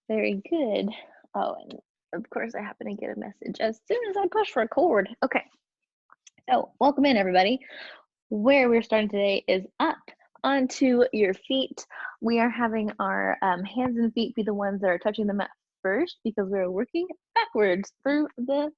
Very good. Oh, and of course, I happen to get a message as soon as I push record. Okay, so welcome in, everybody. Where we're starting today is up onto your feet. We are having our hands and feet be the ones that are touching the mat first because we're working backwards through the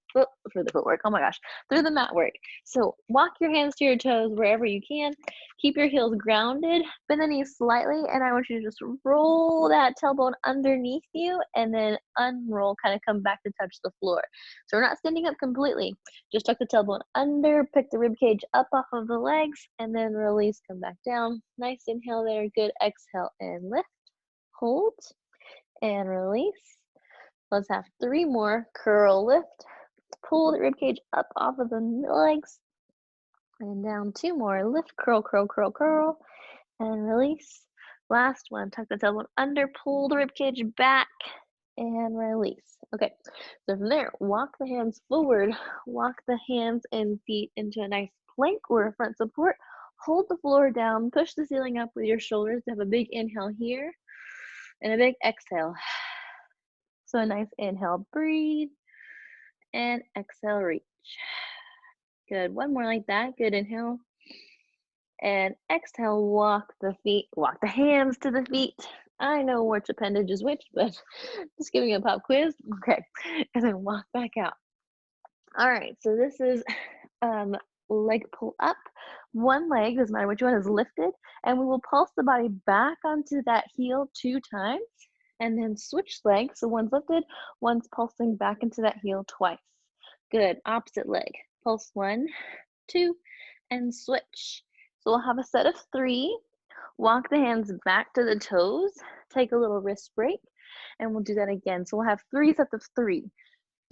footwork. Oh my gosh, through the mat work. So walk your hands to your toes wherever you can. Keep your heels grounded, bend the knees slightly, and I want you to just roll that tailbone underneath you and then unroll, kind of come back to touch the floor. So we're not standing up completely. Just tuck the tailbone under, pick the rib cage up off of the legs, and then release, come back down. Nice inhale there, good exhale and lift, hold, and release. Let's have 3 more. Curl, lift, pull the rib cage up off of the legs, and down 2 more. Lift, curl, curl, curl, curl, and release. Last one, tuck the tailbone under, pull the rib cage back, and release. Okay, so from there, walk the hands forward, walk the hands and feet into a nice plank or a front support. Hold the floor down, push the ceiling up with your shoulders. Have a big inhale here and a big exhale. So a nice inhale, breathe, and exhale, reach. Good, one more like that. Good, inhale. And exhale, walk the hands to the feet. I know which appendage is which, but just giving you a pop quiz. Okay, and then walk back out. All right, so this is leg pull up. One leg, doesn't matter which one, is lifted, and we will pulse the body back onto that heel 2 times, and then switch legs. So one's lifted, one's pulsing back into that heel twice. Good, opposite leg. Pulse 1, 2, and switch. So we'll have a set of 3. Walk the hands back to the toes. Take a little wrist break, and we'll do that again. So we'll have 3 sets of 3.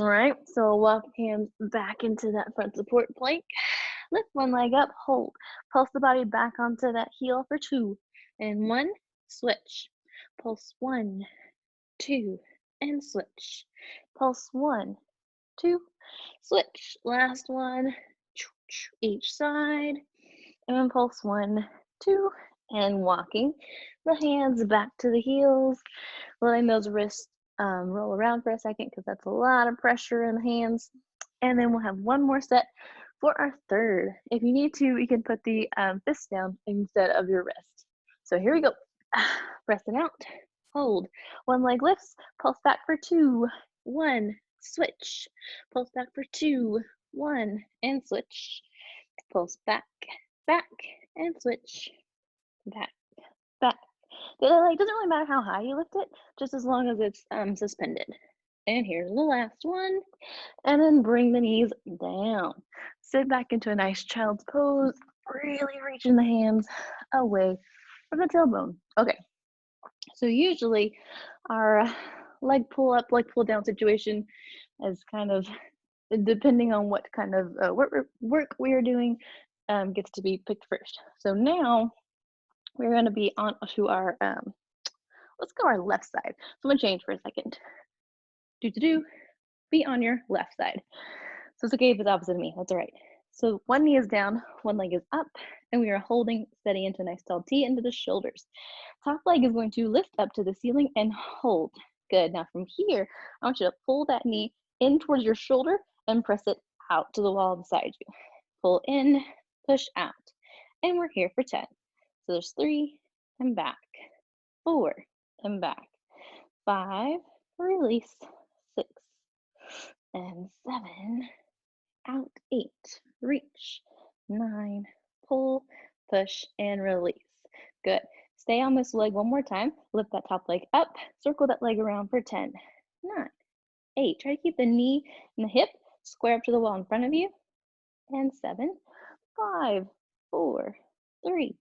All right, so walk hands back into that front support plank. Lift one leg up, hold. Pulse the body back onto that heel for 2. And 1, switch. Pulse 1, 2, and switch. Pulse 1, 2, switch. Last one, each side. And then pulse 1, 2, and walking the hands back to the heels, letting those wrists roll around for a second because that's a lot of pressure in the hands. And then we'll have one more set for our third. If you need to, you can put the fist down instead of your wrist. So here we go. Pressing out, hold. One leg lifts, pulse back for 2, 1, switch. Pulse back for 2, 1, and switch. Pulse back, back, and switch. Back, back. It doesn't really matter how high you lift it, just as long as it's suspended. And here's the last one. And then bring the knees down. Sit back into a nice child's pose, really reaching the hands away from the tailbone. Okay, so usually our leg pull up, leg pull down situation is kind of, depending on what kind of work we are doing, gets to be picked first. So now we're going to be on to our, let's go our left side. So I'm going to change for a second. Be on your left side. So it's okay if it's opposite of me, that's all right. So one knee is down, one leg is up, and we are holding steady into a nice tall T into the shoulders. Top leg is going to lift up to the ceiling and hold. Good, now from here, I want you to pull that knee in towards your shoulder and press it out to the wall beside you. Pull in, push out, and we're here for 10. So there's 3 and back, 4 and back, 5, release, 6 and 7, out, 8, reach, 9, pull, push, and release. Good. Stay on this leg one more time. Lift that top leg up, circle that leg around for 10, 9, 8. Try to keep the knee and the hip square up to the wall in front of you, and 7, 5, 4, 3,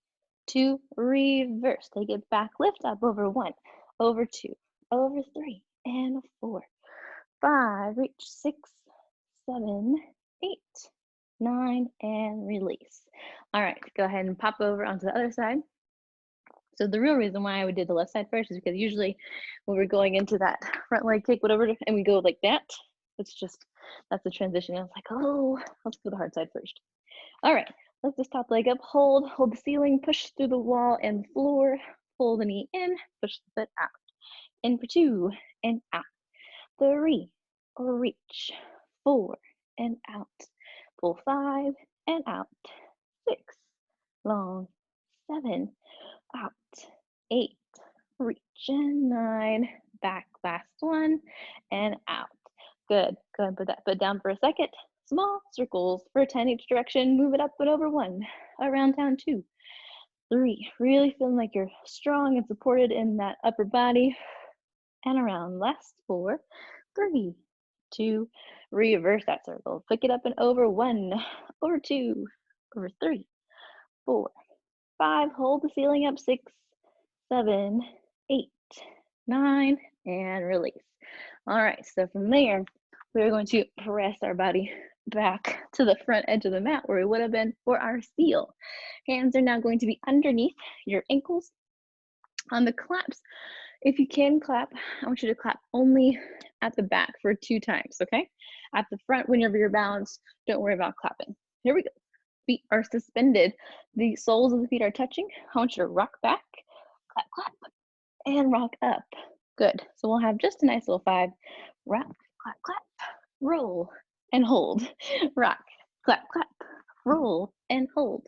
2, reverse. Take it back, lift up over 1, over 2, over 3, and 4, 5, reach, 6, 7, 8, 9, and release. All right, go ahead and pop over onto the other side. So the real reason why I would do the left side first is because usually when we're going into that front leg kick, whatever, and we go like that, that's the transition. I was like, oh, let's go the hard side first. All right, lift this top leg up, hold the ceiling, push through the wall and floor, pull the knee in, push the foot out. In for 2, and out. 3, reach. 4 and out. Pull 5 and out. 6, long. 7, out. 8, reach, and 9, back. Last one, and out. Good. Go ahead and put that foot down for a second. Small circles for 10 each direction. Move it up and over 1. Around down 2. 3. Really feeling like you're strong and supported in that upper body. And around. Last 4. 3, 2. Reverse that circle. Pick it up and over 1, over 2, over 3, 4, 5. Hold the ceiling up. 6, 7, 8, 9, and release. All right, so from there, we're going to press our body back to the front edge of the mat where we would have been for our seal. Hands are now going to be underneath your ankles. On the claps, if you can clap, I want you to clap only at the back for 2 times, okay? At the front, whenever you're balanced, don't worry about clapping. Here we go. Feet are suspended. The soles of the feet are touching. I want you to rock back, clap, clap, and rock up. Good. So we'll have just a nice little 5. Rock, clap, clap, roll, and hold. Rock, clap, clap, roll, and hold.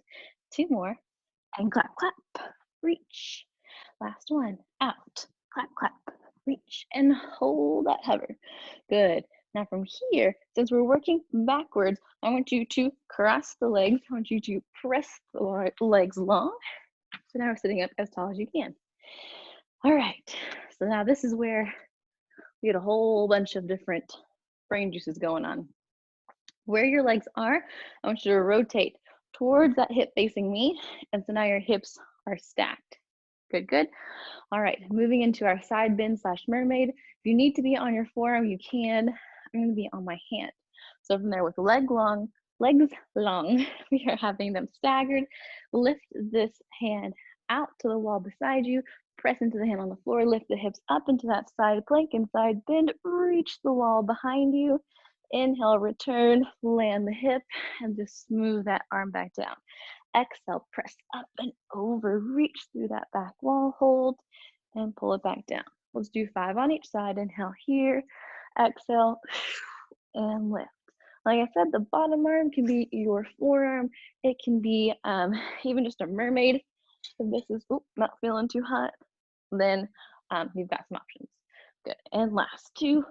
2 more, and clap, clap, reach. Last one, out, clap, clap, reach, and hold that hover. Good. Now from here, since we're working backwards, I want you to cross the legs. I want you to press the legs long. So now we're sitting up as tall as you can. All right, so now this is where we get a whole bunch of different brain juices going on. Where your legs are, I want you to rotate towards that hip facing me, and so now your hips are stacked. Good, good. All right, moving into our side bend / mermaid. If you need to be on your forearm, you can. I'm gonna be on my hand. So from there with legs long, we are having them staggered. Lift this hand out to the wall beside you, press into the hand on the floor, lift the hips up into that side plank and side bend, reach the wall behind you. Inhale, return, land the hip, and just smooth that arm back down. Exhale, press up and over, reach through that back wall, hold, and pull it back down. Let's do 5 on each side. Inhale here, exhale, and lift. Like I said, the bottom arm can be your forearm. It can be even just a mermaid. If this is not feeling too hot, then you've got some options. Good. And last 2,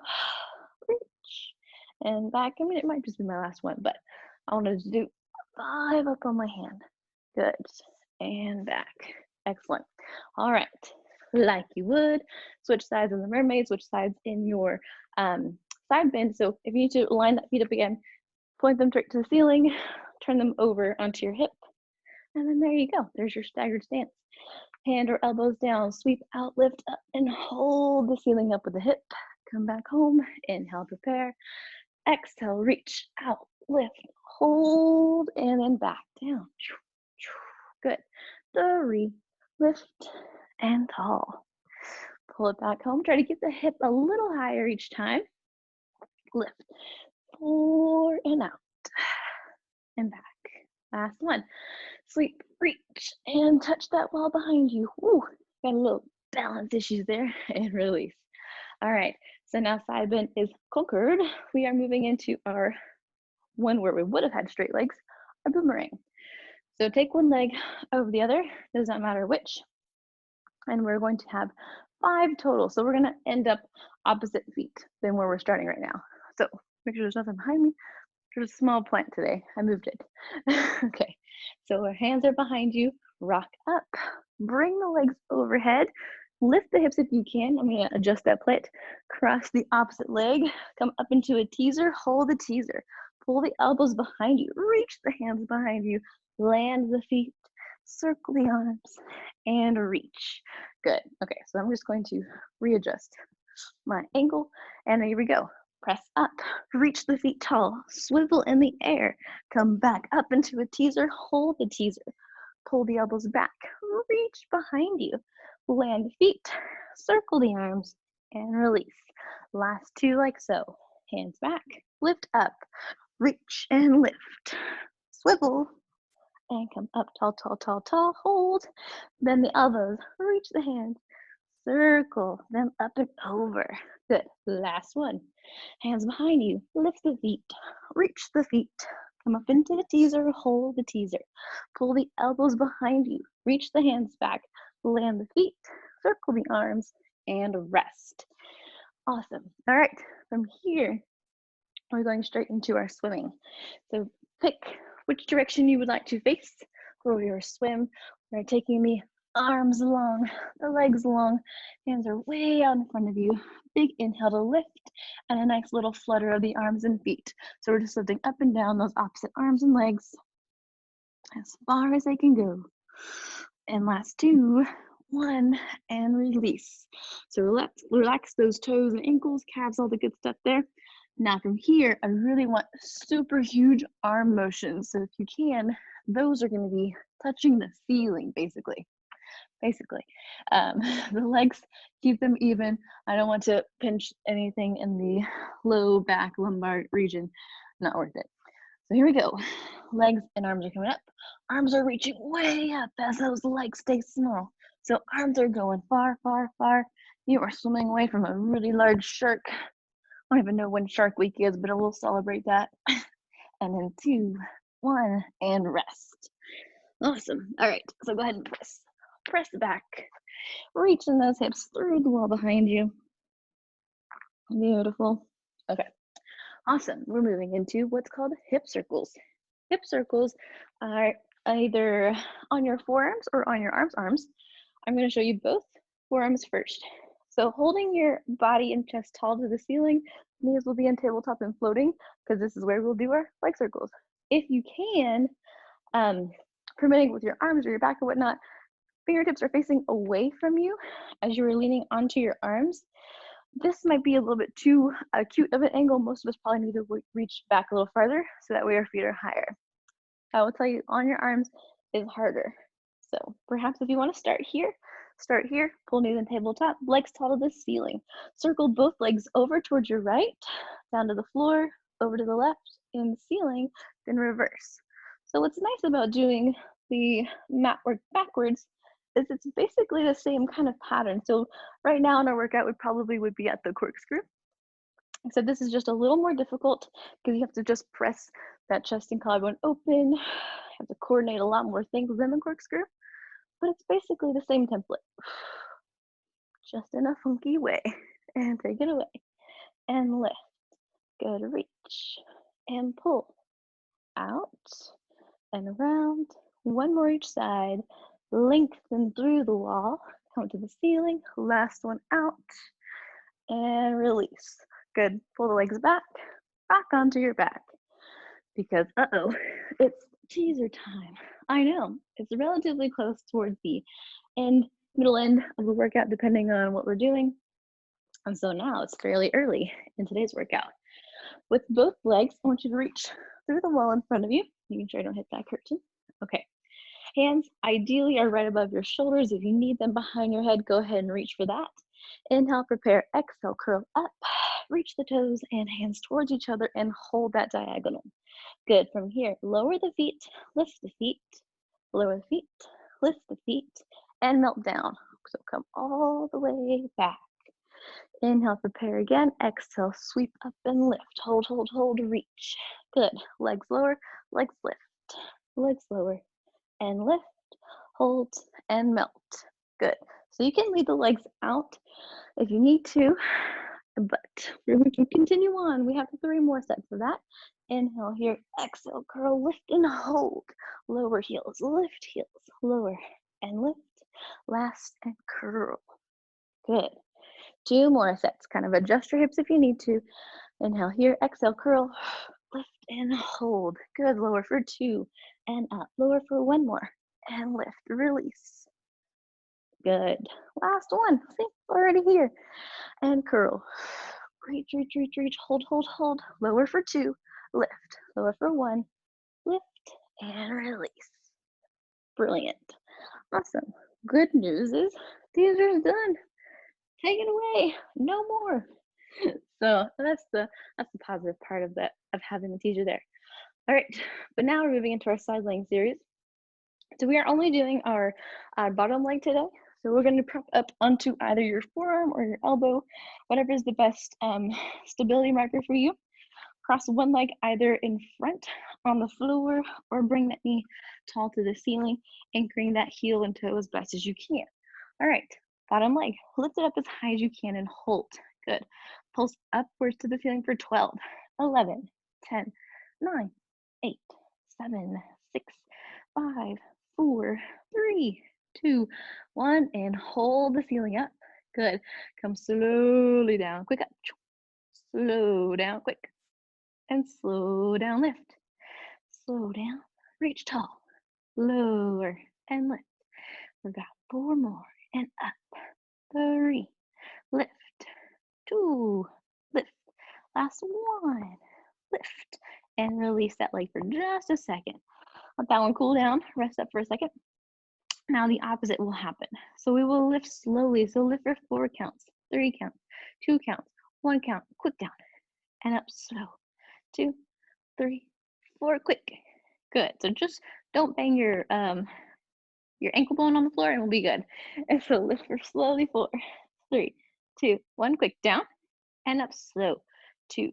reach and back. I mean, it might just be my last one, but I wanted to do 5 up on my hand. Good. And back. Excellent. All right. Like you would, switch sides in the mermaid, switch sides in your side bend. So if you need to line that feet up again, point them straight to the ceiling, turn them over onto your hip, and then there you go. There's your staggered stance. Hand or elbows down, sweep out, lift up, and hold the ceiling up with the hip. Come back home, inhale, prepare. Exhale, reach out, lift, hold, and then back down. Good. 3, lift, and tall. Pull it back home. Try to get the hip a little higher each time. Lift, 4, and out, and back. Last one. Sweep, reach, and touch that wall behind you. Woo, got a little balance issues there, and release. All right, so now side bend is conquered. We are moving into our one where we would have had straight legs, a boomerang. So take one leg over the other, does not matter which, and we're going to have 5 total. So we're gonna end up opposite feet than where we're starting right now. So make sure there's nothing behind me. There's a small plant today, I moved it. Okay, so our hands are behind you, rock up, bring the legs overhead, lift the hips if you can. I'm gonna adjust that plate, cross the opposite leg, come up into a teaser, hold the teaser, pull the elbows behind you, reach the hands behind you, land the feet, circle the arms, and reach. Good, okay, so I'm just going to readjust my ankle, and here we go. Press up, reach the feet tall, swivel in the air, come back up into a teaser, hold the teaser, pull the elbows back, reach behind you, land the feet, circle the arms, and release. Last 2 like so. Hands back, lift up, reach and lift, swivel, and come up tall, tall, tall, tall, hold, then the elbows, reach the hands, Circle them up and over. Good. Last one. Hands behind you. Lift the feet. Reach the feet. Come up into the teaser. Hold the teaser. Pull the elbows behind you. Reach the hands back. Land the feet. Circle the arms and rest. Awesome. All right. From here, we're going straight into our swimming. So pick which direction you would like to face for your swim. We're taking the arms long, the legs long, hands are way out in front of you. Big inhale to lift and a nice little flutter of the arms and feet. So we're just lifting up and down those opposite arms and legs as far as they can go. And last two, one, and release. So relax those toes and ankles, calves, all the good stuff there. Now from here, I really want super huge arm motions. So if you can, those are going to be touching the ceiling, basically. The legs, keep them even. I don't want to pinch anything in the low back lumbar region. Not worth it. So here we go. Legs and arms are coming up. Arms are reaching way up as those legs stay small. So arms are going far, far, far. You are swimming away from a really large shark. I don't even know when Shark Week is, but we'll celebrate that. And then 2, 1, and rest. Awesome. All right, so go ahead and press back. Reaching those hips through the wall behind you. Beautiful. Okay, awesome. We're moving into what's called hip circles. Hip circles are either on your forearms or on your arms. I'm going to show you both forearms first. So holding your body and chest tall to the ceiling, knees will be in tabletop and floating, because this is where we'll do our leg circles. If you can, permitting with your arms or your back or whatnot, fingertips are facing away from you as you are leaning onto your arms. This might be a little bit too acute of an angle. Most of us probably need to reach back a little farther so that way our feet are higher. I will tell you, on your arms is harder. So perhaps if you want to start here, pull knees in tabletop, legs tall to the ceiling. Circle both legs over towards your right, down to the floor, over to the left, in the ceiling, then reverse. So what's nice about doing the mat work backwards is it's basically the same kind of pattern. So right now in our workout, we probably would be at the corkscrew. Except this is just a little more difficult because you have to just press that chest and collarbone open. You have to coordinate a lot more things than the corkscrew, but it's basically the same template, just in a funky way. And take it away. And lift. Good, reach. And pull. Out and around. One more each side. Lengthen through the wall. Come to the ceiling. Last one out. And release. Good. Pull the legs back onto your back. Because, it's teaser time. I know, it's relatively close towards the middle end of the workout, depending on what we're doing. And so now it's fairly early in today's workout. With both legs, I want you to reach through the wall in front of you, making sure I don't hit that curtain. Okay. Hands ideally are right above your shoulders. If you need them behind your head, go ahead and reach for that. Inhale, prepare, exhale, curl up, reach the toes and hands towards each other and hold that diagonal. Good. From here, lower the feet, lift the feet, lower the feet, lift the feet, and melt down. So come all the way back. Inhale, prepare again. Exhale, sweep up and lift. Hold, hold, hold, reach. Good. Legs lower, legs lift. Legs lower and lift. Hold and melt. Good. So you can leave the legs out if you need to, but we're going to continue on. We have 3 more sets of that. Inhale here, exhale, curl, lift and hold. Lower heels, lift heels, lower and lift. Last and curl. Good. 2 more sets. Kind of adjust your hips if you need to. Inhale here, exhale, curl, lift and hold. Good. Lower for 2 and up. Lower for 1 more and lift. Release. Good. Last one. See, already here. And curl. Reach, reach, reach, reach. Hold, hold, hold. Lower for 2. Lift. Lower for 1. Lift and release. Brilliant. Awesome. Good news is teaser's done. Take it away. No more. So that's the positive part of having the teaser there. All right, but now we're moving into our side leg series. So we are only doing our bottom leg today. So we're going to prop up onto either your forearm or your elbow, whatever is the best stability marker for you. Cross one leg either in front on the floor or bring that knee tall to the ceiling, anchoring that heel and toe as best as you can. All right, bottom leg, lift it up as high as you can and hold. Good. Pulse upwards to the ceiling for 12, 11, 10, 9, 8, 7, 6, 5, 4, 3, 2, 1, and hold the ceiling up. Good. Come slowly down, quick up. Slow down, quick. And slow down, lift. Slow down, reach tall. Lower and lift. We've got 4 more and up. 3, lift. 2, lift. Last 1, lift. And release that leg for just a second. Let that one cool down, rest up for a second. Now the opposite will happen. So we will lift slowly. So lift for 4 counts, 3 counts, 2 counts, 1 count, quick down, and up slow. 2, 3, 4, quick. Good. So just don't bang your ankle bone on the floor and we'll be good. And so lift for slowly 4, 3, 2, 1, quick down and up slow. 2,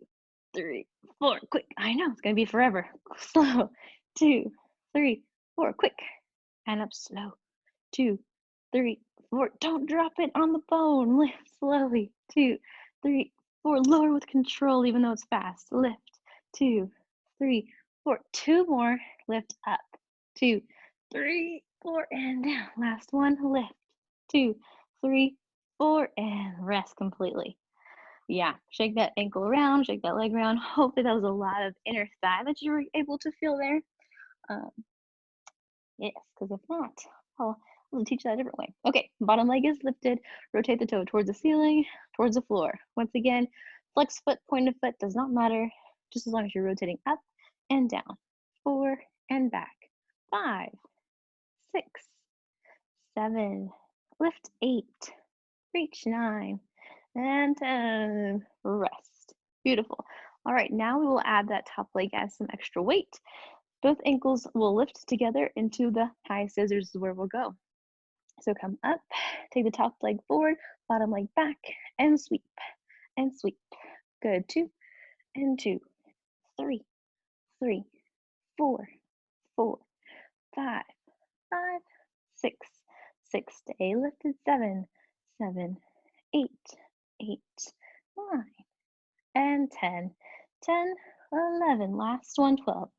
3, 4, quick. I know it's gonna be forever. Slow. 2, 3, 4, quick. And up slow. 2, 3, 4. Don't drop it on the bone. Lift slowly. 2, 3, 4. Lower with control, even though it's fast. Lift. 2, 3, 4. 2 more. Lift up. 2, 3, 4, and down. Last one. Lift. 2, 3, 4, and rest completely. Yeah, shake that ankle around, shake that leg around. Hopefully that was a lot of inner thigh that you were able to feel there. Yes, because if not, we'll teach that a different way. Okay, bottom leg is lifted. Rotate the toe towards the ceiling, towards the floor. Once again, flex foot, point of foot, does not matter, just as long as you're rotating up and down. 4 and back. 5, 6, 7, lift 8, reach 9, and 10, rest. Beautiful. All right, now we will add that top leg as some extra weight. Both ankles will lift together into the high scissors is where we'll go. So come up, take the top leg forward, bottom leg back, and sweep, and sweep. Good, 2, and 2, 3, 3, 4, 4, 5, 5, 6, 6, stay lifted, 7, 7, 8, 8, 9, and 10, 10, 11, last one, 12,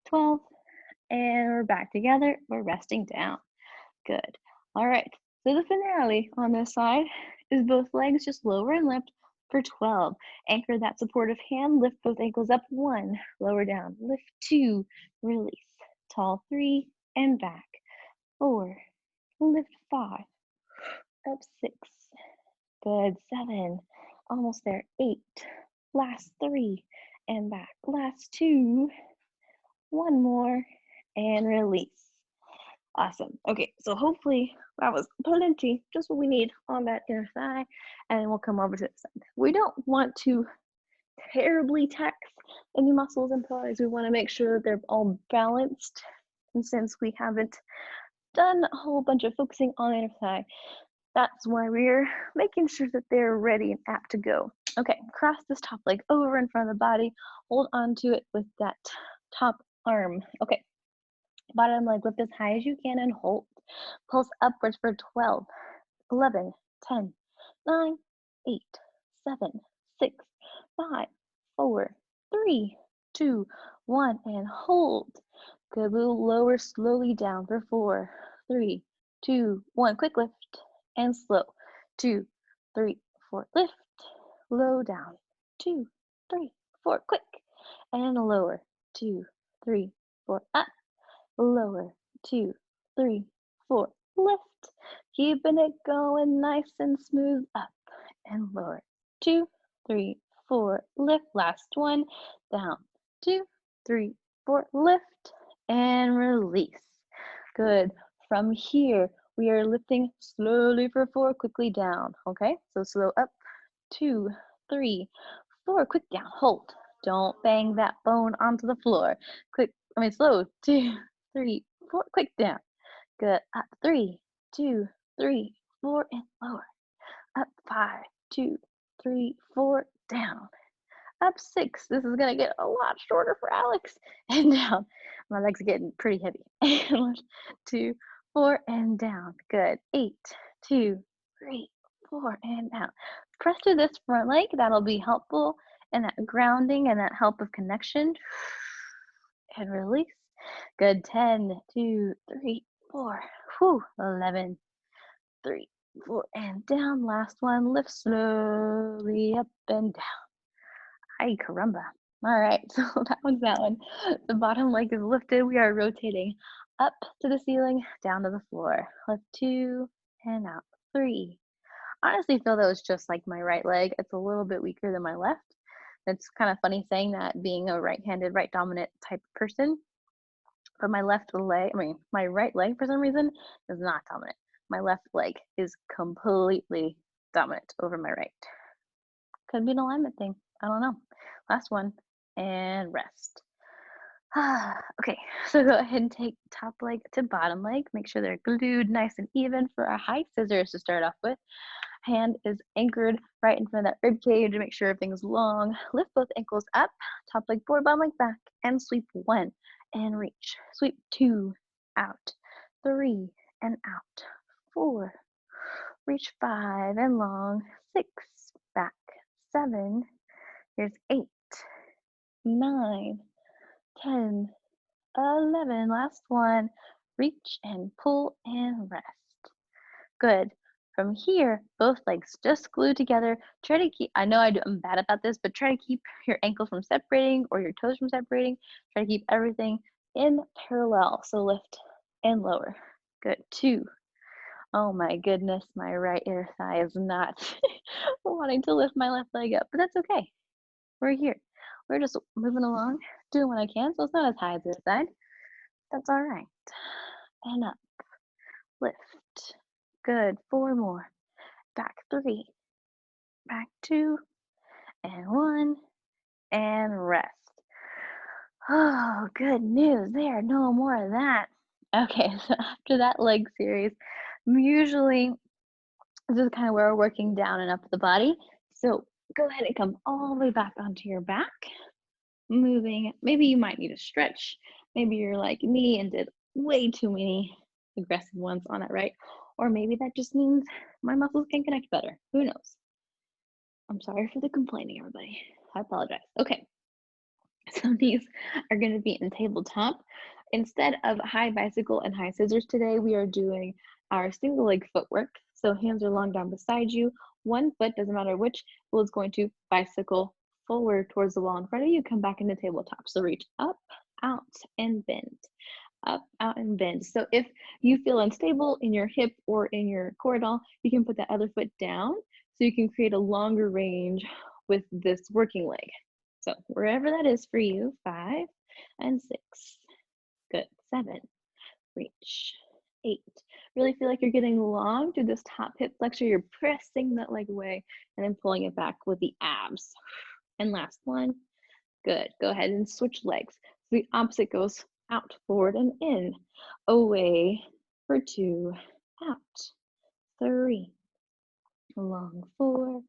12, and we're back together, we're resting down. Good. All right, so the finale on this side is both legs just lower and lift for 12. Anchor that supportive hand, lift both ankles up, 1, lower down, lift 2, release, tall 3, and back, 4, lift 5, up 6, good, 7, almost there, 8, last 3, and back, last 2, 1 more, and release. Awesome. Okay, so hopefully that was plenty, just what we need on that inner thigh, and we'll come over to the side. We don't want to terribly tax any muscles and thighs. We want to make sure that they're all balanced. And since we haven't done a whole bunch of focusing on the inner thigh, that's why we're making sure that they're ready and apt to go. Okay, cross this top leg over in front of the body. Hold on to it with that top arm. Okay. Bottom leg lift as high as you can and hold. Pulse upwards for 12, 11, 10, 9, 8, 7, 6, 5, 4, 3, 2, 1, and hold. Good, we'll lower slowly down for 4, 3, 2, 1. Quick lift and slow. 2, 3, 4, lift, low down. 2, 3, 4, quick, and lower. 2, 3, 4, up. Lower, 2, 3, 4, lift, keeping it going nice and smooth, up and lower, 2, 3, 4, lift, last one, down, 2, 3, 4, lift, and release. Good. From here, we are lifting slowly for 4, quickly down, okay? So slow up, 2, 3, 4, quick down, hold. Don't bang that bone onto the floor. Slow, 2, 3, 4, quick down. Good, up, 3, 2, 3, 4, and lower. Up 5, 2, 3, 4, down. Up 6. This is gonna get a lot shorter for Alex. And down. My legs are getting pretty heavy. And 1, 2, 4, and down. Good. 8, 2, 3, 4, and down. Press through this front leg. That'll be helpful and that grounding and that help of connection. And release. Good. 10, 2, 3, 4. Whew. 11, 3, 4, and down. Last one. Lift slowly up and down. Ay, caramba. All right, so that one's that one. The bottom leg is lifted. We are rotating up to the ceiling, down to the floor. Lift 2 and out. 3. Honestly, feel that was just like my right leg. It's a little bit weaker than my left. It's kind of funny saying that, being a right-handed, right dominant type person. But my my right leg for some reason is not dominant. My left leg is completely dominant over my right. Could be an alignment thing. I don't know. Last one, and rest. Okay, so go ahead and take top leg to bottom leg. Make sure they're glued nice and even for our high scissors to start off with. Hand is anchored right in front of that rib cage to make sure everything's long. Lift both ankles up, top leg forward, bottom leg back, and sweep 1 and reach. Sweep 2, out, 3 and out, 4, reach 5 and long, 6, back, 7, here's 8, 9, 10, 11, last one, reach and pull and rest. Good. From here, both legs just glued together. Try to keep, I know I'm bad about this, but try to keep your ankles from separating or your toes from separating. Try to keep everything in parallel. So lift and lower. Good. 2. Oh my goodness, my right inner thigh is not wanting to lift my left leg up, but that's okay. We're here. We're just moving along, doing what I can, so it's not as high as this side. That's all right. And up. Lift. Good. 4 more. Back 3. Back 2. And 1. And rest. Oh, good news there. No more of that. Okay, so after that leg series, usually this is kind of where we're working down and up the body. So go ahead and come all the way back onto your back. Moving. Maybe you might need a stretch. Maybe you're like me and did way too many aggressive ones on it, right? Or maybe that just means my muscles can connect better. Who knows? I'm sorry for the complaining, everybody. I apologize. Okay. So these are going to be in tabletop. Instead of high bicycle and high scissors today, we are doing our single leg footwork. So hands are long down beside you. One foot, doesn't matter which, is going to bicycle forward towards the wall in front of you. Come back into tabletop. So reach up, out, and bend. Up, out, and bend. So if you feel unstable in your hip or in your core at all, you can put that other foot down so you can create a longer range with this working leg. So wherever that is for you, 5 and 6. Good. 7. Reach. 8. Really feel like you're getting long through this top hip flexor. You're pressing that leg away and then pulling it back with the abs. And last one. Good. Go ahead and switch legs. So the opposite goes out, forward, and in. Away for 2. Out. 3. Long 4.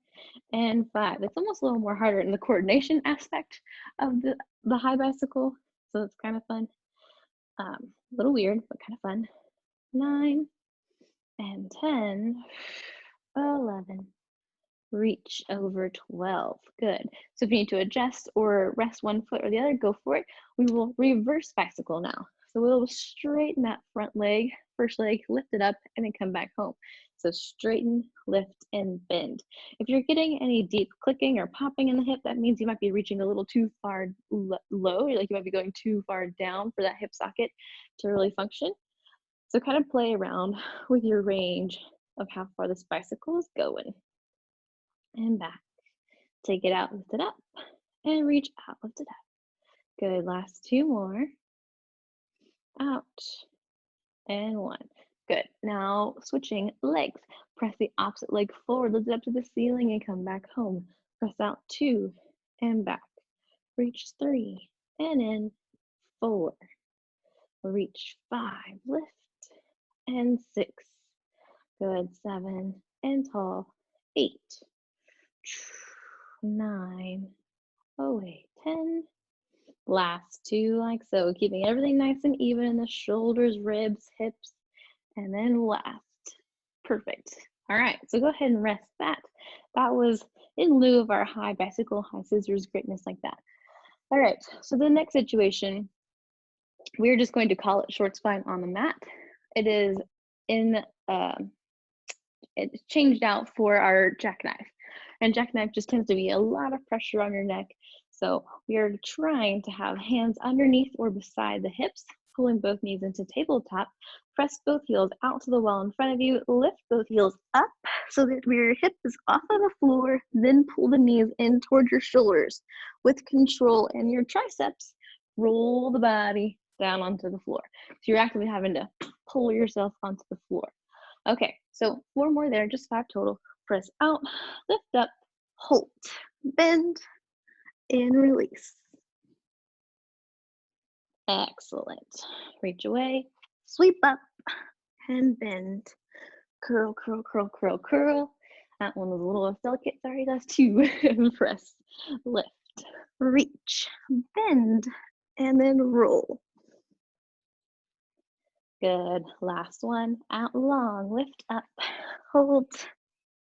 And 5. It's almost a little more harder in the coordination aspect of the high bicycle. So it's kind of fun. A little weird, but kind of fun. 9 and 10, 11, reach over 12. Good. So if you need to adjust or rest one foot or the other, go for it. We will reverse bicycle now. So we'll straighten that front leg, first leg, lift it up, and then come back home. So straighten, lift, and bend. If you're getting any deep clicking or popping in the hip, that means you might be reaching a little too far low, like you might be going too far down for that hip socket to really function. So kind of play around with your range of how far this bicycle is going. And back. Take it out, lift it up, and reach out, lift it up. Good, last 2 more. Out, and 1. Good, now switching legs. Press the opposite leg forward, lift it up to the ceiling, and come back home. Press out 2, and back. Reach 3, and in, 4. Reach 5, lift, and 6. Good, 7, and tall, 8, 9, oh wait, 10. Last 2 like so, keeping everything nice and even in the shoulders, ribs, hips, and then last. Perfect. All right, so go ahead and rest that. That was in lieu of our high bicycle, high scissors, greatness like that. All right, so the next situation, we're just going to call it short spine on the mat. It is in, it's changed out for our jackknife. And jackknife just tends to be a lot of pressure on your neck. So we are trying to have hands underneath or beside the hips, pulling both knees into tabletop, press both heels out to the wall in front of you, lift both heels up so that your hip is off of the floor, then pull the knees in towards your shoulders with control and your triceps, roll the body down onto the floor. So you're actively having to pull yourself onto the floor. Okay, so 4 more there, just 5 total. Press out, lift up, hold, bend, and release. Excellent. Reach away, sweep up, and bend. Curl, curl, curl, curl, curl. That one was a little less delicate. Sorry, that's 2. Press, lift, reach, bend, and then roll. Good. Last one. Out long, lift up, hold,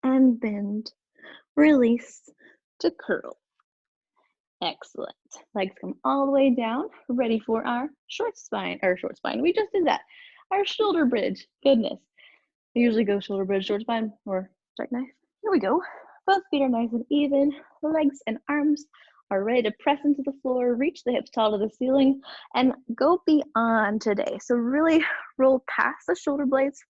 and bend. Release to curl. Excellent. Legs come all the way down, ready for our short spine, we just did that. Our shoulder bridge, goodness. I usually go shoulder bridge, short spine, or jackknife. Here we go. Both feet are nice and even. Legs and arms are ready to press into the floor, reach the hips tall to the ceiling, and go beyond today. So really roll past the shoulder blades,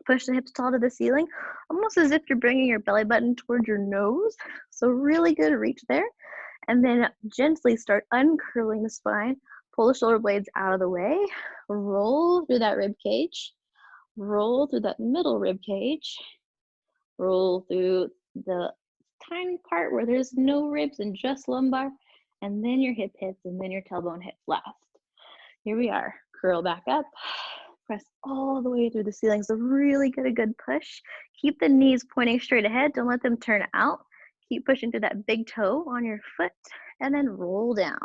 push the hips tall to the ceiling, almost as if you're bringing your belly button towards your nose. So really good reach there. And then gently start uncurling the spine. Pull the shoulder blades out of the way. Roll through that rib cage. Roll through that middle rib cage. Roll through the tiny part where there's no ribs and just lumbar. And then your hip hits, and then your tailbone hits last. Here we are. Curl back up. Press all the way through the ceiling. So really get a good push. Keep the knees pointing straight ahead. Don't let them turn out. Keep pushing through that big toe on your foot and then roll down.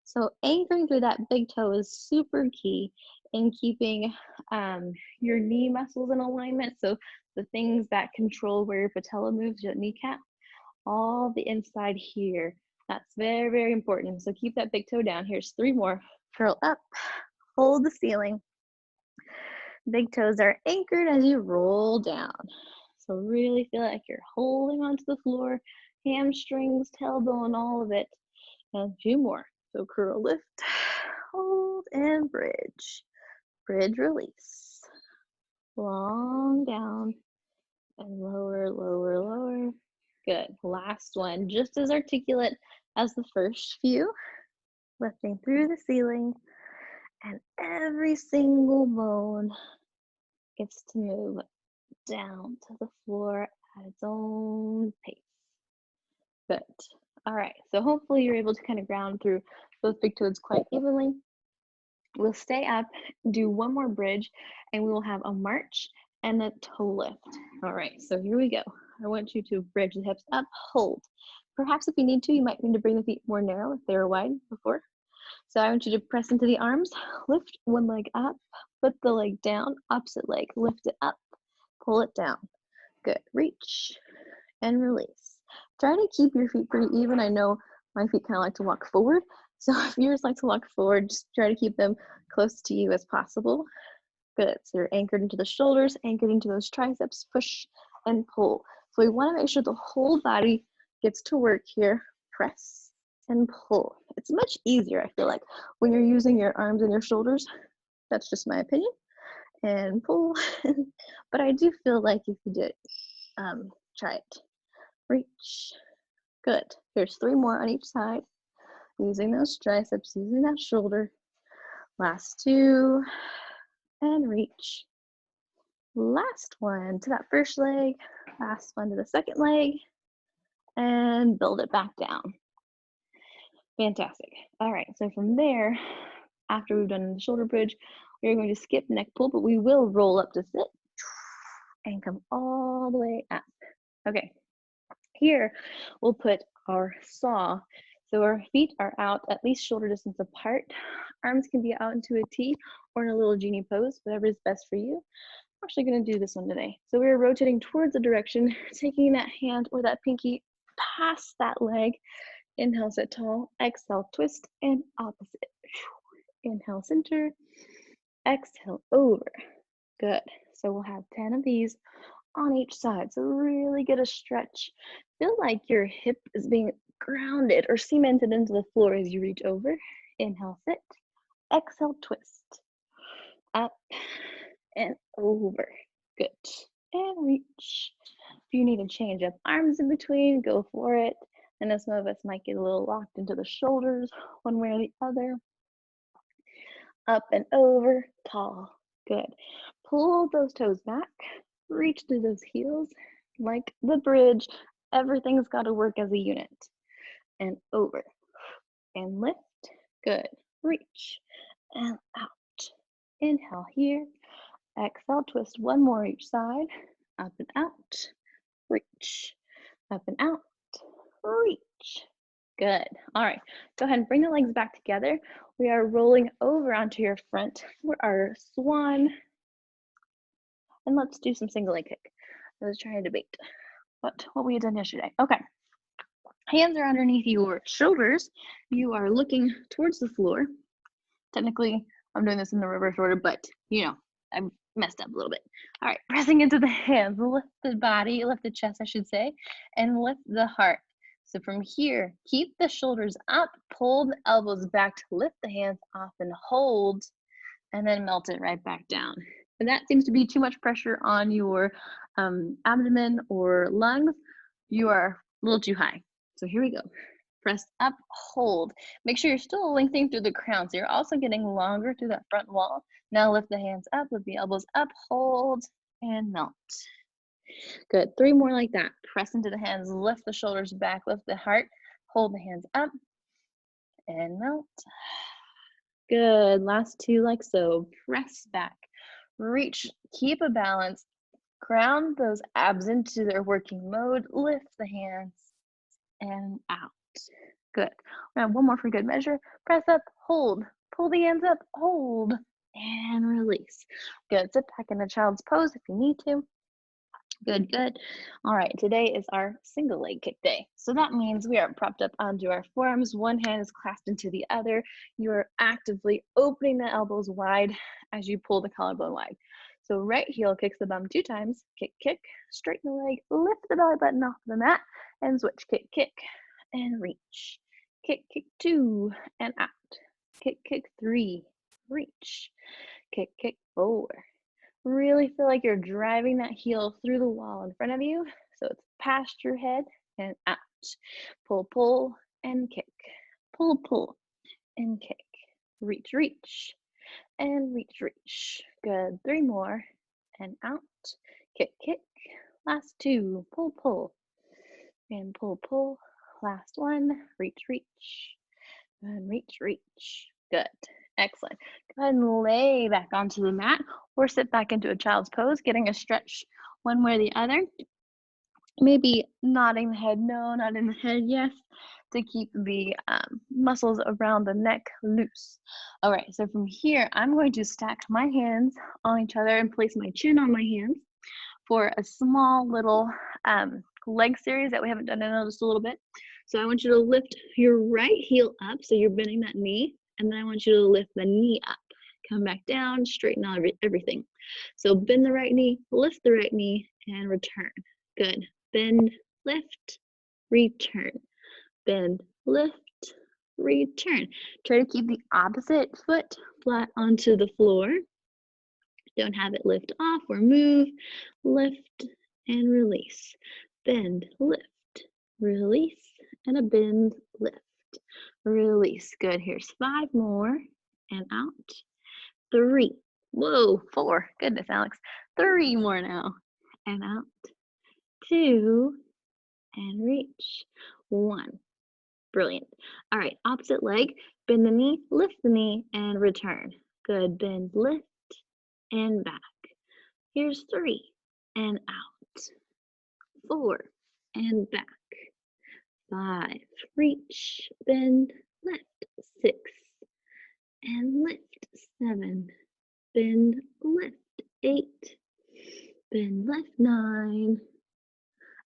So anchoring through that big toe is super key in keeping your knee muscles in alignment. So the things that control where your patella moves, your kneecap, all the inside here. That's very, very important. So keep that big toe down. Here's 3 more. Curl up, hold the ceiling. Big toes are anchored as you roll down. So really feel like you're holding onto the floor, hamstrings, tailbone, all of it. And a few more. So curl, lift, hold, and bridge. Bridge, release. Long down and lower, lower, lower. Good. Last one, just as articulate as the first few. Lifting through the ceiling, and every single bone gets to move down to the floor at its own pace. Good. All right, so hopefully you're able to kind of ground through both big toes quite evenly. We'll stay up, do 1 more bridge, and we will have a march and a toe lift. All right, so here we go. I want you to bridge the hips up, hold. Perhaps if you need to, you might need to bring the feet more narrow if they were wide before. So I want you to press into the arms, lift one leg up, put the leg down, opposite leg, lift it up, pull it down. Good, reach and release. Try to keep your feet pretty even. I know my feet kind of like to walk forward. So if yours like to walk forward, just try to keep them close to you as possible. Good, so you're anchored into the shoulders, anchored into those triceps, push and pull. So we wanna make sure the whole body gets to work here. Press and pull. It's much easier, I feel like, when you're using your arms and your shoulders. That's just my opinion. And pull. But I do feel like if you do it, try it. Reach. Good. Here's 3 more on each side. Using those triceps, using that shoulder. Last 2. And reach. Last one to that first leg. Last one to the second leg. And build it back down. Fantastic. All right, so from there, after we've done the shoulder bridge, we're going to skip neck pull, but we will roll up to sit. and come all the way up. Okay, here we'll put our saw. So our feet are out at least shoulder distance apart. Arms can be out into a T or in a little genie pose, whatever is best for you. I'm actually going to do this one today. So we're rotating towards the direction, taking that hand or that pinky past that leg. Inhale, sit tall. Exhale, twist and opposite. Inhale, center. Exhale, over. Good. So we'll have 10 of these on each side. So really get a stretch. Feel like your hip is being grounded or cemented into the floor as you reach over. Inhale, sit. Exhale, twist. Up and over. Good. And reach. If you need to change up arms in between, go for it. I know some of us might get a little locked into the shoulders one way or the other. Up and over, tall. Good. Pull those toes back. Reach through those heels like the bridge. Everything's got to work as a unit. And over. And lift. Good. Reach. And out. Inhale here. Exhale, twist one more each side. Up and out. Reach. Up and out. Reach. Good. All right. Go ahead and bring the legs back together. We are rolling over onto your front for our swan. And let's do some single leg kick. I was trying to debate what we had done yesterday. Okay. Hands are underneath your shoulders. You are looking towards the floor. Technically, I'm doing this in the reverse order, but you know, I messed up a little bit. All right, pressing into the hands, lift the body, lift the chest, I should say, and lift the heart. So from here, keep the shoulders up, pull the elbows back to lift the hands off and hold, and then melt it right back down. And that seems to be too much pressure on your abdomen or lungs. You are a little too high. So here we go. Press up, hold. Make sure you're still lengthening through the crown. So you're also getting longer through that front wall. Now lift the hands up, lift the elbows up, hold, and melt. Good. 3 more like that. Press into the hands, lift the shoulders back, lift the heart, hold the hands up, and melt. Good. Last 2 like so. Press back, reach, keep a balance, ground those abs into their working mode, lift the hands, and out. Good. Now one more for good measure. Press up, hold, pull the hands up, hold, and release. Good. Sit back in a child's pose if you need to. Good, good. All right, today is our single leg kick day. So that means we are propped up onto our forearms. One hand is clasped into the other. You're actively opening the elbows wide as you pull the collarbone wide. So right heel kicks the bum 2 times. Kick, kick, straighten the leg, lift the belly button off the mat, and switch. Kick, kick, and reach. Kick, kick 2, and out. Kick, kick 3, reach. Kick, kick 4. Really feel like you're driving that heel through the wall in front of you. So it's past your head and out. Pull, pull, and kick. Pull, pull, and kick. Reach, reach, and reach, reach. Good. 3 more, and out. Kick, kick. Last 2. Pull, pull, and pull, pull. Last 1. Reach, reach, and reach, reach. Good. Excellent. Go ahead and lay back onto the mat or sit back into a child's pose, getting a stretch one way or the other. Maybe nodding the head no, nodding the head yes, to keep the muscles around the neck loose. All right, so from here, I'm going to stack my hands on each other and place my chin on my hands for a small little leg series that we haven't done in just a little bit. So I want you to lift your right heel up, so you're bending that knee, and then I want you to lift the knee up. Come back down, straighten out everything. So bend the right knee, lift the right knee, and return. Good. Bend, lift, return. Bend, lift, return. Try to keep the opposite foot flat onto the floor. Don't have it lift off or move. Lift and release. Bend, lift, release, and a bend, lift, release. Good. Here's 5 more, and out. 3. Whoa, 4. Goodness, Alex. 3 more now, and out. 2, and reach. 1. Brilliant. All right, opposite leg. Bend the knee, lift the knee, and return. Good. Bend, lift, and back. Here's 3. and out. 4 and back. 5, reach, bend, lift. 6 and lift. 7, bend, lift. 8, bend, lift. 9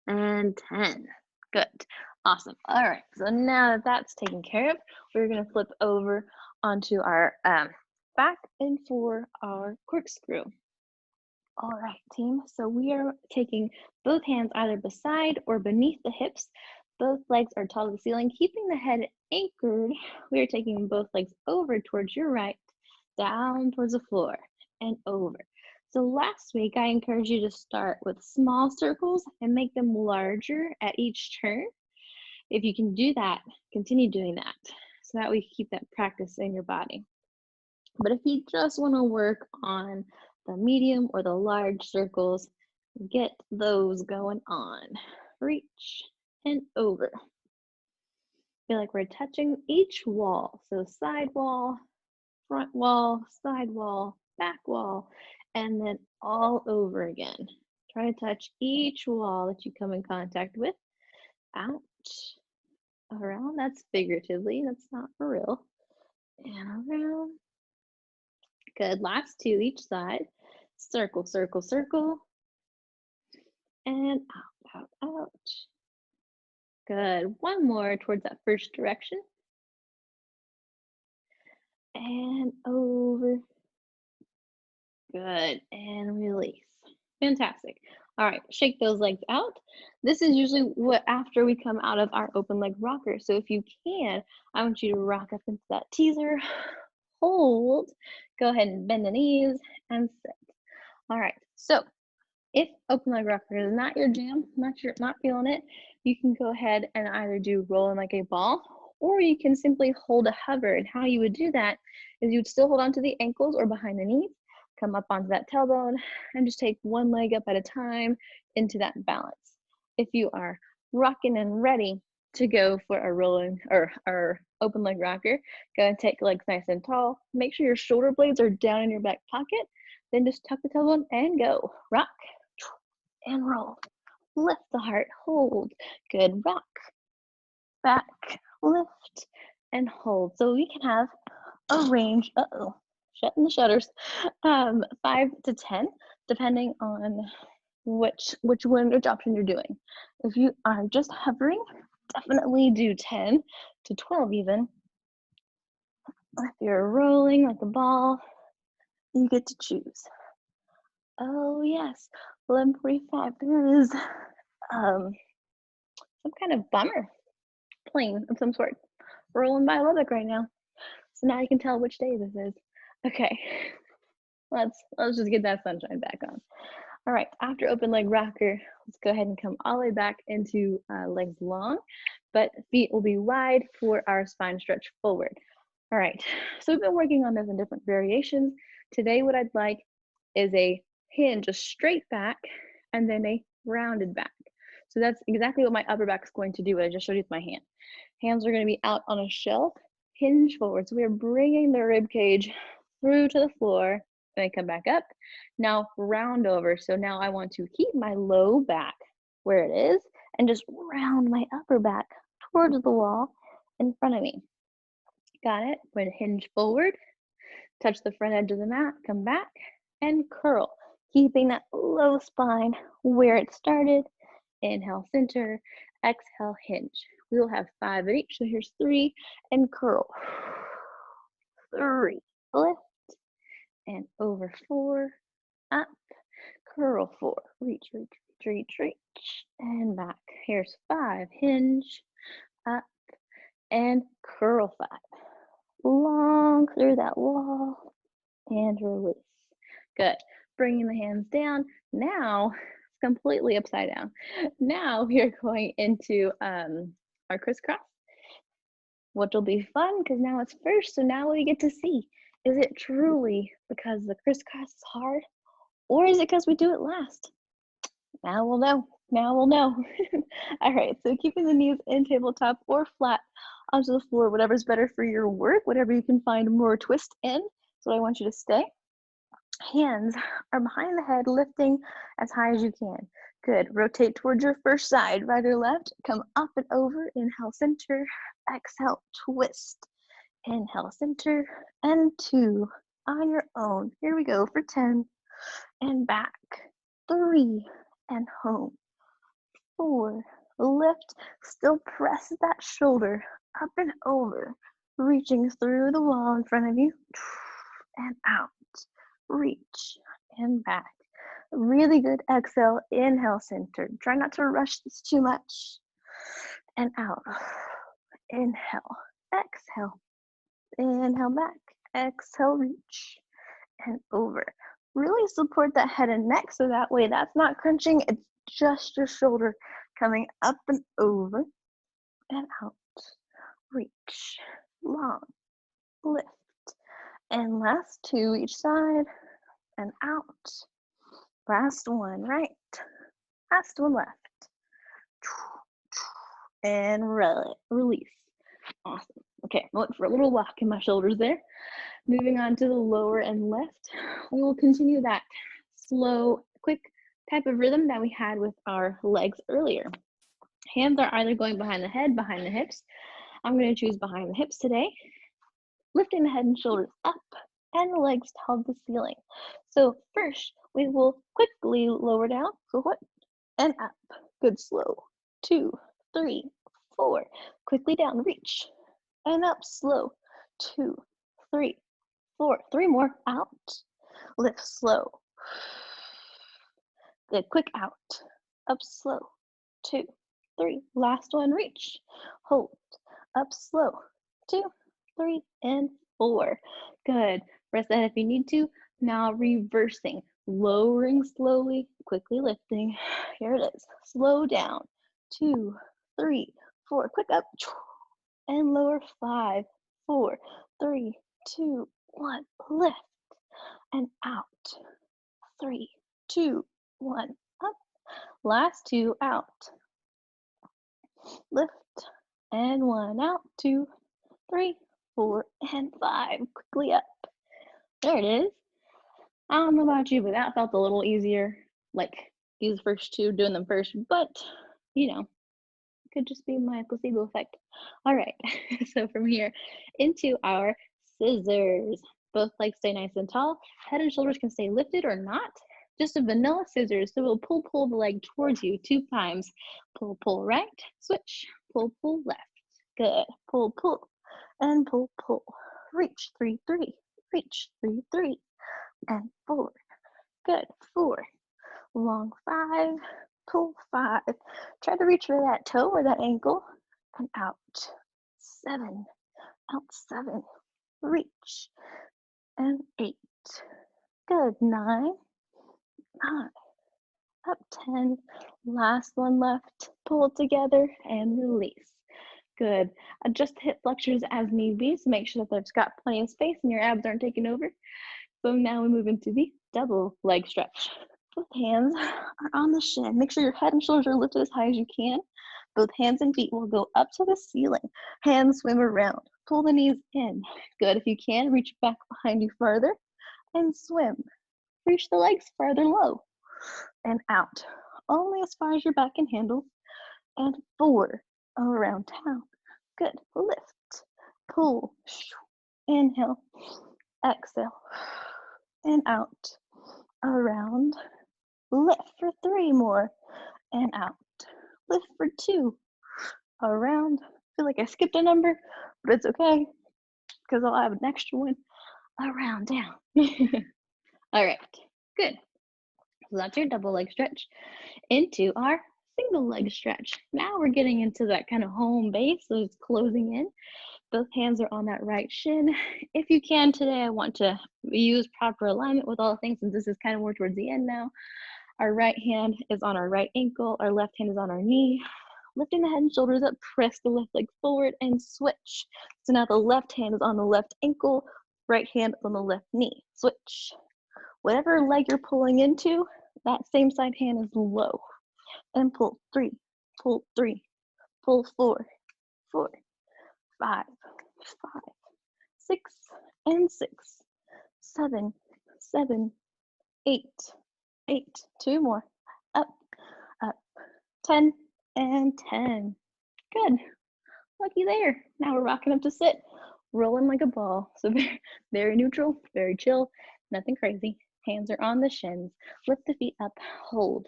and 10. Good. Awesome. All right. So now that that's taken care of, we're going to flip over onto our back and for our corkscrew. All right, team. So we are taking both hands either beside or beneath the hips. Both legs are tall to the ceiling, keeping the head anchored. We are taking both legs over towards your right, down towards the floor, and over. So last week, I encouraged you to start with small circles and make them larger at each turn. If you can do that, continue doing that so that we keep that practice in your body. But if you just want to work on the medium or the large circles, get those going on. Reach and over. Feel like we're touching each wall. So side wall, front wall, side wall, back wall, and then all over again. Try to touch each wall that you come in contact with. Out, around, that's figuratively, that's not for real. And around. Good, last 2 each side. Circle, circle, circle. And out, out, out. Good, one more towards that first direction. And over. Good, and release. Fantastic. All right, shake those legs out. This is usually what after we come out of our open leg rocker. So if you can, I want you to rock up into that teaser, hold, go ahead and bend the knees and sit. All right, so if open leg rocker is not your jam, not feeling it, you can go ahead and either do rolling like a ball, or you can simply hold a hover. And how you would do that is you would still hold onto the ankles or behind the knees, come up onto that tailbone, and just take one leg up at a time into that balance. If you are rocking and ready to go for a rolling or open leg rocker, go and take legs nice and tall. Make sure your shoulder blades are down in your back pocket. Then just tuck the tailbone and go. Rock and roll. Lift the heart, hold. Good, rock, back, lift, and hold. So we can have a range, shutting the shutters, 5 to 10, depending on which option you're doing. If you are just hovering, definitely do 10 to 12 even. If you're rolling like a ball, you get to choose. Oh yes, 11:45. There is some kind of bummer plane of some sort rolling by Lubbock right now. So now you can tell which day this is. Okay, let's just get that sunshine back on. All right, after open leg rocker, let's go ahead and come all the way back into legs long, but feet will be wide for our spine stretch forward. All right, so we've been working on this in different variations. Today, what I'd like is a hinge, a straight back, and then a rounded back. So that's exactly what my upper back is going to do, what I just showed you with my hand. Hands are going to be out on a shelf, hinge forward. So we are bringing the rib cage through to the floor, and I come back up. Now round over. So now I want to keep my low back where it is and just round my upper back towards the wall in front of me. Got it? We're going to hinge forward, touch the front edge of the mat, come back, and curl, keeping that low spine where it started. Inhale, center, exhale, hinge. We will have 5 of each, so here's 3, and curl. 3, lift, and over 4, up, curl 4, reach, reach, reach, reach, and back. Here's 5, hinge, up, and curl 5. Long through that wall, and release. Good. Bringing the hands down. Now, it's completely upside down. Now we are going into our crisscross, which will be fun because now it's first. So now we get to see, is it truly because the crisscross is hard, or is it because we do it last? Now we'll know. Now we'll know. All right, so keeping the knees in tabletop or flat onto the floor, whatever's better for your work, whatever you can find more twist in. That's what I want you to stay. Hands are behind the head, lifting as high as you can. Good. Rotate towards your first side, right or left. Come up and over. Inhale, center. Exhale, twist. Inhale, center. And 2 on your own. Here we go for 10. And back. 3 and home. 4. Lift. Still press that shoulder up and over. Reaching through the wall in front of you. And out. Reach and back. Really good exhale. Inhale, center. Try not to rush this too much. And out. Inhale. Exhale. Inhale back. Exhale, reach. And over. Really support that head and neck so that way that's not crunching. It's just your shoulder coming up and over. And out. Reach. Long. Lift. And last 2 each side. And out. Last one right. Last one left. And release. Awesome. Okay, I went for a little walk in my shoulders there. Moving on to the lower and left. We will continue that slow, quick type of rhythm that we had with our legs earlier. Hands are either going behind the head, behind the hips. I'm going to choose behind the hips today. Lifting the head and shoulders up and the legs toward the ceiling. So first, we will quickly lower down, foot and up. Good, slow. 2, 3, 4. Quickly down, reach. And up, slow. 2, 3, 4. 3 more, out. Lift, slow. Good, quick out. Up, slow. 2, 3. Last one, reach. Hold. Up, slow. 2, 3, and 4. Good. Rest that if you need to. Now reversing, lowering slowly, quickly lifting. Here it is. Slow down. 2, 3, 4. Quick up. And lower. 5, 4, 3, 2, 1. Lift. And out. 3, 2, 1. Up. Last 2 out. Lift. And 1 out. 2, 3, 4, and 5. Quickly up. There it is. I don't know about you, but that felt a little easier. Like these first 2, doing them first, but you know, it could just be my placebo effect. All right, so from here into our scissors. Both legs stay nice and tall. Head and shoulders can stay lifted or not. Just a vanilla scissors. So we'll pull the leg towards you 2 times. Pull right, switch, pull left. Good. Pull, and pull. Reach, 3, 3. Reach, 3, 3. And 4. Good. 4. Long 5. Pull 5. Try to reach for that toe or that ankle. And out. 7. Out 7. Reach. And 8. Good. 9. 9. Up 10. Last one left. Pull together and release. Good. Adjust hip flexors as need be, so make sure that there's got plenty of space and your abs aren't taking over. So now we move into the double leg stretch. Both hands are on the shin. Make sure your head and shoulders are lifted as high as you can. Both hands and feet will go up to the ceiling. Hands swim around. Pull the knees in. Good. If you can, reach back behind you further and swim. Reach the legs farther low and out. Only as far as your back can handle. And 4 around town. Good. Lift. Pull. Inhale. Exhale. And out. Around. Lift for 3 more. And out. Lift for 2. Around. I feel like I skipped a number, but it's okay because I'll have an extra one. Around, down. All right. Good. So that's your double leg stretch. Into our single leg stretch. Now we're getting into that kind of home base, so it's closing in. Both hands are on that right shin. If you can today, I want to use proper alignment with all the things, since this is kind of more towards the end now. Our right hand is on our right ankle. Our left hand is on our knee. Lifting the head and shoulders up, press the left leg forward and switch. So now the left hand is on the left ankle, right hand on the left knee. Switch. Whatever leg you're pulling into, that same side hand is low. And pull 3, pull 3, pull 4, 4, 5, 5, 6, and 6, 7, 7, 8, 8, 2 more, up, up, 10, and 10. Good, lucky there. Now we're rocking up to sit, rolling like a ball. So very, very neutral, very chill, nothing crazy. Hands are on the shins, lift the feet up, hold.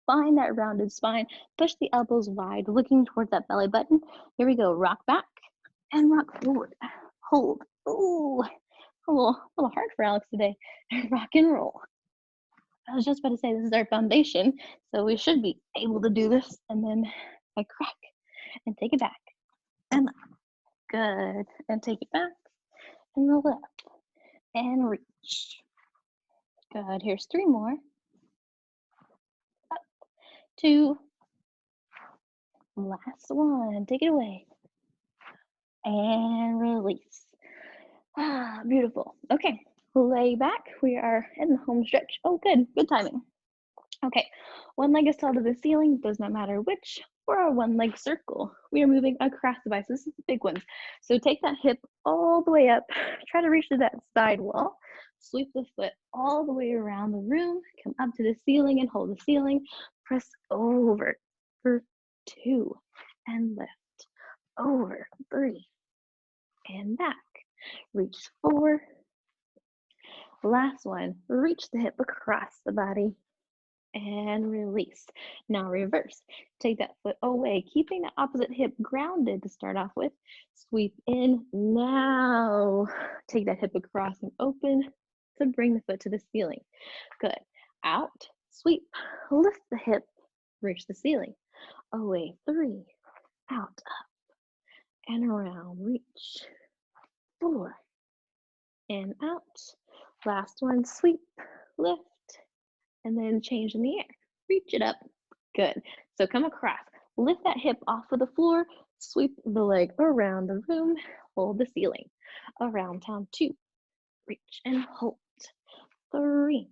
Find that rounded spine, push the elbows wide, looking towards that belly button. Here we go, rock back and rock forward. Hold. Ooh, a little hard for Alex today. Rock and roll. I was just about to say this is our foundation, so we should be able to do this. And then I crack and take it back. And good. And take it back and roll up and reach. Good. Here's 3 more. Up, 2. Last one. Take it away. And release. Ah, beautiful. Okay, lay back. We are in the home stretch. Oh, good timing. Okay, one leg is held to the ceiling, does not matter which, for our one leg circle. We are moving across the bicep. This is the big one. So take that hip all the way up, try to reach to that side wall, sweep the foot all the way around the room, come up to the ceiling and hold the ceiling, press over for 2, and lift, over 3, and back. Reach 4. Last one, reach the hip across the body and release. Now reverse. Take that foot away, keeping the opposite hip grounded to start off with. Sweep in. Now take that hip across and open to bring the foot to the ceiling. Good. Out, sweep, lift the hip, reach the ceiling. Away, 3, out, up, and around, reach. 4, and out. Last one, sweep, lift, and then change in the air. Reach it up. Good. So come across. Lift that hip off of the floor. Sweep the leg around the room. Hold the ceiling. Around town. 2. Reach and hold. 3.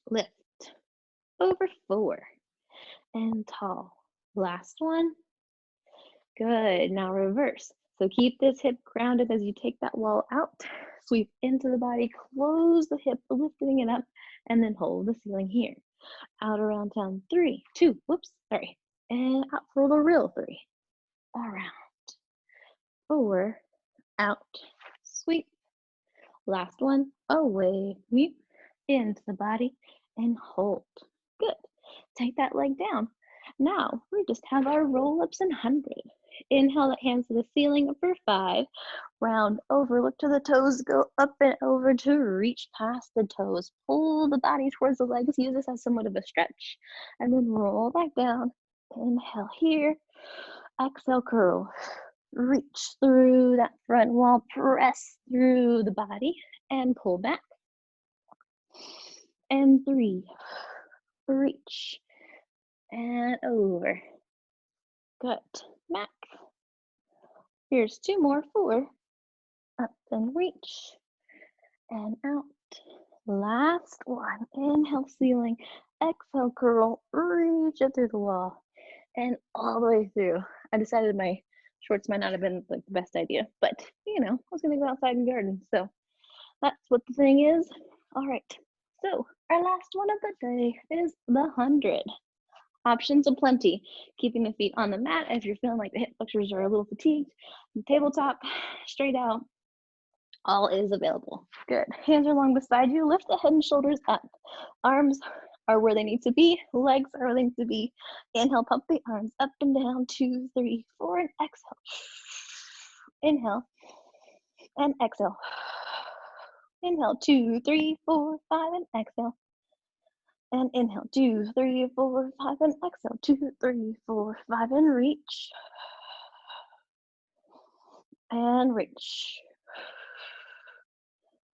Lift. Over 4. And tall. Last one. Good. Now reverse. So keep this hip grounded as you take that wall out. Sweep into the body. Close the hip, lifting it up, and then hold the ceiling here. Out around town. 3, 2, whoops, sorry. And out for the real 3. Around. 4, out, sweep. Last one, away, mute, into the body, and hold. Good. Take that leg down. Now, we just have our roll-ups in 100. Inhale, that hands to the ceiling for 5. Round over, look to the toes, go up and over to reach past the toes. Pull the body towards the legs, use this as somewhat of a stretch. And then roll back down. Inhale here. Exhale, curl. Reach through that front wall, press through the body, and pull back. And 3. Reach. And over. Good. Back. Here's 2 more. 4. Up and reach. And out. Last one. Inhale, ceiling. Exhale, curl. Reach it through the wall. And all the way through. I decided my shorts might not have been like the best idea, but you know, I was gonna go outside and garden. So that's what the thing is. All right. So our last one of the day is the 100. Options aplenty. Keeping the feet on the mat if you're feeling like the hip flexors are a little fatigued. Tabletop, straight out, all is available. Good. Hands are along beside you. Lift the head and shoulders up. Arms are where they need to be. Legs are where they need to be. Inhale, pump the arms up and down. 2, 3, 4, and exhale. Inhale and exhale. Inhale, 2, 3, 4, 5, and exhale. And inhale, 2, 3, 4, 5, and exhale. 2, 3, 4, 5, and reach. And reach.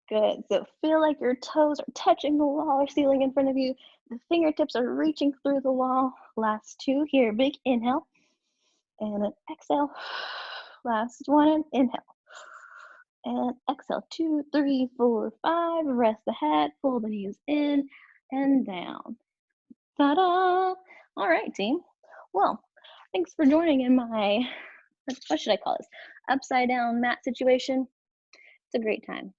Good. So feel like your toes are touching the wall or ceiling in front of you. The fingertips are reaching through the wall. Last 2 here. Big inhale. And an exhale. Last one. Inhale. And exhale. 2, 3, 4, 5. Rest the head. Pull the knees in and down. Ta-da! All right, team. Well, thanks for joining in my, what should I call this? Upside down mat situation. It's a great time.